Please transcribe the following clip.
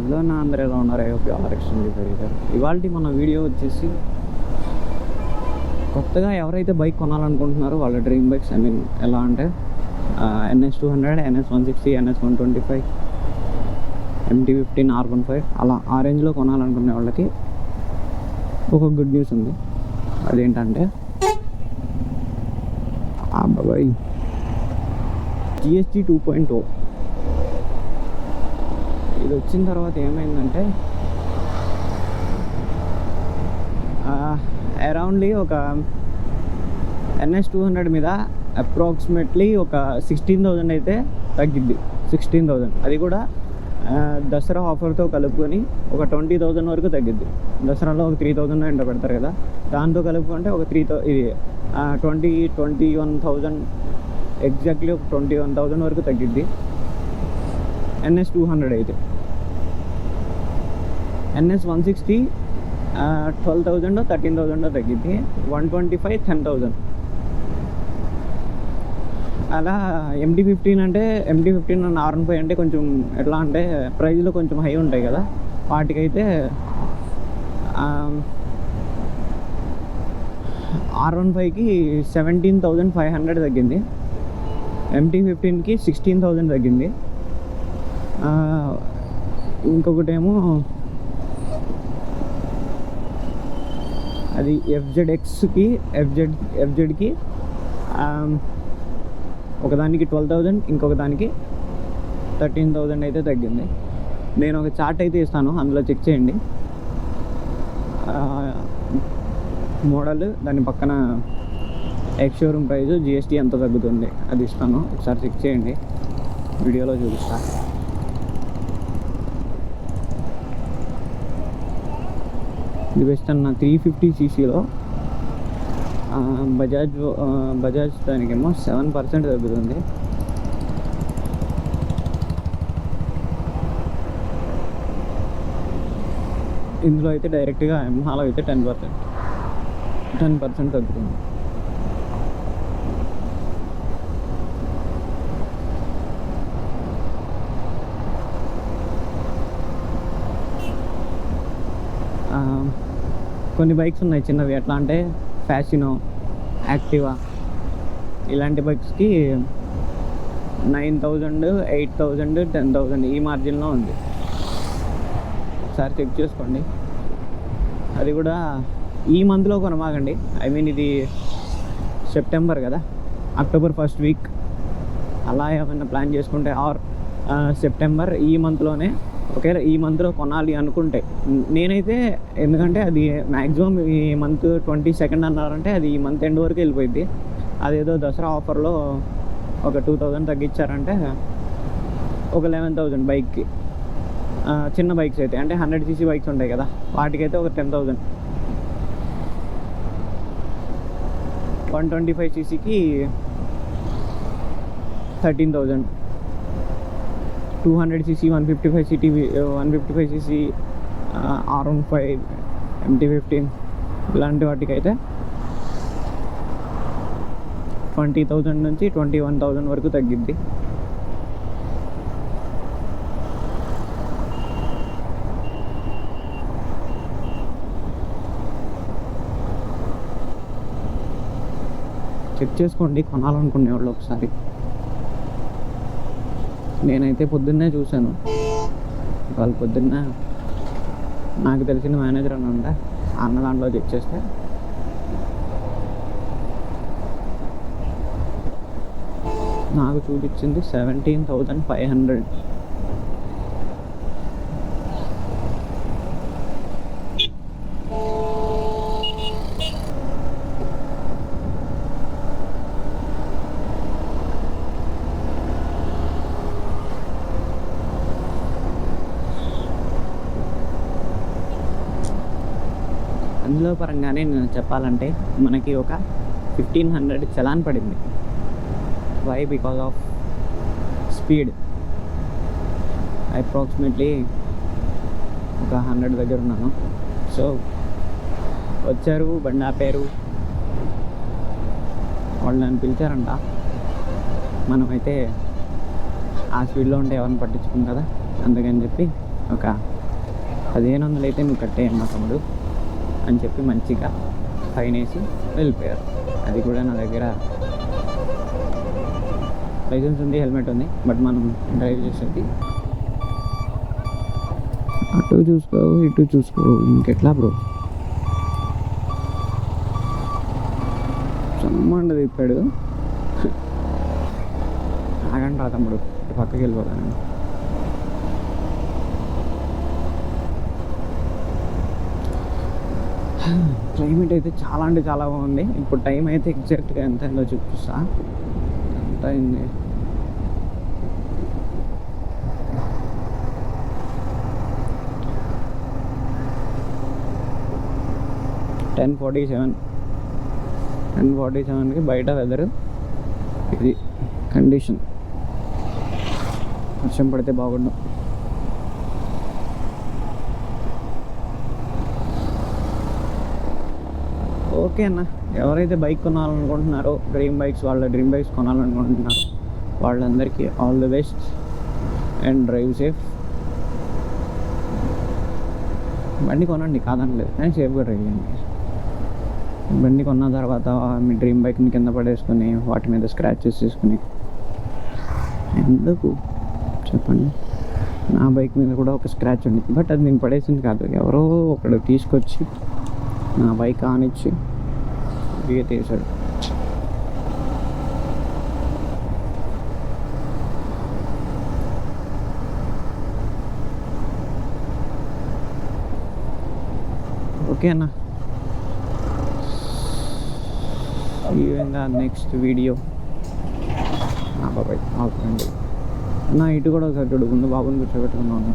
Hello నా అందరూ ఎలా ఉన్నారు? ఇవాళ మన వీడియో వచ్చేసి కొత్తగా ఎవరైతే బైక్ కొనాలనుకుంటున్నారో వాళ్ళ డ్రీమ్ బైక్స్, ఎలా అంటే NS200, NS160, NS125, MT-15, R15 అలా ఆ రేంజ్లో కొనాలనుకునే వాళ్ళకి ఒక గుడ్ న్యూస్ ఉంది. అదేంటంటే బాబాయ్ GST 2.0 ఇది వచ్చిన తర్వాత ఏమైందంటే అరౌండ్లీ ఒక NS200 మీద అప్రాక్సిమేట్లీ ఒక 16,000 అయితే తగ్గిద్ది. 16,000 అది కూడా దసరా ఆఫర్తో కలుపుకొని ఒక 20,000 వరకు తగ్గిద్ది. దసరాలో ఒక 3,000 ఎంతో పెడతారు కదా, దాంతో కలుపుకుంటే ఒక 21,000 ఎగ్జాక్ట్లీ ఒక 21,000 వరకు తగ్గిద్ది NS200 అయితే. NS160 12,000 13,000 తగ్గిద్ది. 125 10,000 అలా. MT-15 అంటే MT-15 అండ్ R15 అంటే కొంచెం ఎట్లా అంటే ప్రైజ్లో కొంచెం హై ఉంటాయి కదా, వాటికైతే R15కి 17,500 తగ్గింది, MT-15కి 16,000 తగ్గింది. ఇంకొకటేమో అది FZకి ఒకదానికి 12,000, ఇంకొక దానికి 13,000 అయితే తగ్గింది. నేను ఒక చార్ట్ అయితే ఇస్తాను, అందులో చెక్ చేయండి. మోడల్, దాని పక్కన ఎక్స్ షోరూమ్ ప్రైస్, GST ఎంత తగ్గుతుంది అది ఇస్తాను, ఒకసారి చెక్ చేయండి, వీడియోలో చూపిస్తా. ఇది బెస్ట్ అన్న 350cc బజాజ్ దానికేమో 7% తగ్గుతుంది. ఇందులో అయితే డైరెక్ట్గా యమహాలో అయితే 10% తగ్గుతుంది. కొన్ని బైక్స్ ఉన్నాయి చిన్నవి, ఎట్లా అంటే ఫ్యాసినో, యాక్టివా ఇలాంటి బైక్స్కి 9,000, 8,000, 10,000 ఈ మార్జిన్లో ఉంది. ఒకసారి చెక్ చేసుకోండి. అది కూడా ఈ మంత్లో కొనమాగండి. ఇది సెప్టెంబర్ కదా, అక్టోబర్ ఫస్ట్ వీక్ అలా ఏమైనా ప్లాన్ చేసుకుంటే, ఆర్ సెప్టెంబర్ ఈ మంత్లోనే ఒకవేళ ఈ మంత్లో కొనాలి అనుకుంటే, నేనైతే ఎందుకంటే అది మ్యాక్సిమం ఈ మంత్ 22nd అన్నారంటే అది ఈ మంత్ ఎండ్ వరకు వెళ్ళిపోయింది. అదేదో దసరా ఆఫర్లో ఒక 2,000 తగ్గించారంటే ఒక 11,000 బైక్కి. చిన్న బైక్స్ అయితే అంటే 100cc బైక్స్ ఉంటాయి కదా, వాటికైతే ఒక 10,000. 125cc 13,000. 200cc 155cc R15, MT-15 ఇలాంటి వాటికైతే 20,000 నుంచి 21,000 వరకు తగ్గిద్ది. చెక్ చేసుకోండి కొనాలనుకునే వాళ్ళు ఒకసారి. నేనైతే పొద్దున్నే చూశాను, వాళ్ళు పొద్దున్న నాకు తెలిసిన మేనేజర్ అని ఉంటే అన్న దాంట్లో చెక్ చేస్తే నాకు చూపించింది 17,500. అందులో పరంగానే నేను చెప్పాలంటే మనకి ఒక 1,500 చలాన్ పడింది. Why? Because of speed. Approximately ఒక 100 దగ్గర ఉన్నాను. సో వచ్చారు, బండి ఆపారు, వాళ్ళు నన్ను పిలిచారంట. మనమైతే ఆ స్పీడ్లో ఉంటే ఎవరిని పట్టించుకోం కదా, అందుకని చెప్పి ఒక 1500 అయితే నువ్వు కట్టేయమ్మా తమ్ముడు అని చెప్పి మంచిగా ఫైన్ వేసి వెళ్ళిపోయారు. అది కూడా నా దగ్గర లైసెన్స్ ఉంది, హెల్మెట్ ఉంది, బట్ మనం డ్రైవ్ చేసేది అటు చూసుకో ఇటు చూసుకో ఇంకెట్లా బ్రో. సమ్మండ తిప్పాడు. ఆగండి రా తమ్ముడు, ఇటు పక్కకి వెళ్ళిపోతాను. క్లైమేట్ అయితే చాలా అంటే చాలా బాగుంది. ఇప్పుడు టైం అయితే ఎగ్జాక్ట్గా ఎంత అయిందో చూపిస్తా. ఎంత అయింది, టెన్ 10:47కి బయట వెదర్ ఇది కండిషన్. వర్షం పడితే బాగుండు. ఓకే అన్న, ఎవరైతే బైక్ కొనాలనుకుంటున్నారో డ్రీమ్ బైక్స్ కొనాలనుకుంటున్నారో వాళ్ళందరికీ all the best and drive safe. బండి కొనండి కాదనలేదు, కానీ సేఫ్గా డ్రైవ్ చేయండి. బండి కొన్న తర్వాత మీ డ్రీమ్ బైక్ని కింద పడేసుకొని వాటి మీద స్క్రాచెస్ చేసుకుని ఎందుకు చెప్పండి. నా బైక్ మీద కూడా ఒక స్క్రాచ్ ఉంది, బట్ అది నేను పడేసింది కాదు, ఎవరో ఒకడు తీసుకొచ్చి నా బైక్ ఆనిచ్చి ఇక తీసాడు. ఓకే అన్న, నెక్స్ట్ వీడియో. బాబాయ్ అవుతుంది అన్న, ఇటు కూడా ఒకసారి చూడు, ముందు బాబుని కూర్చోబెట్టుకున్నాను.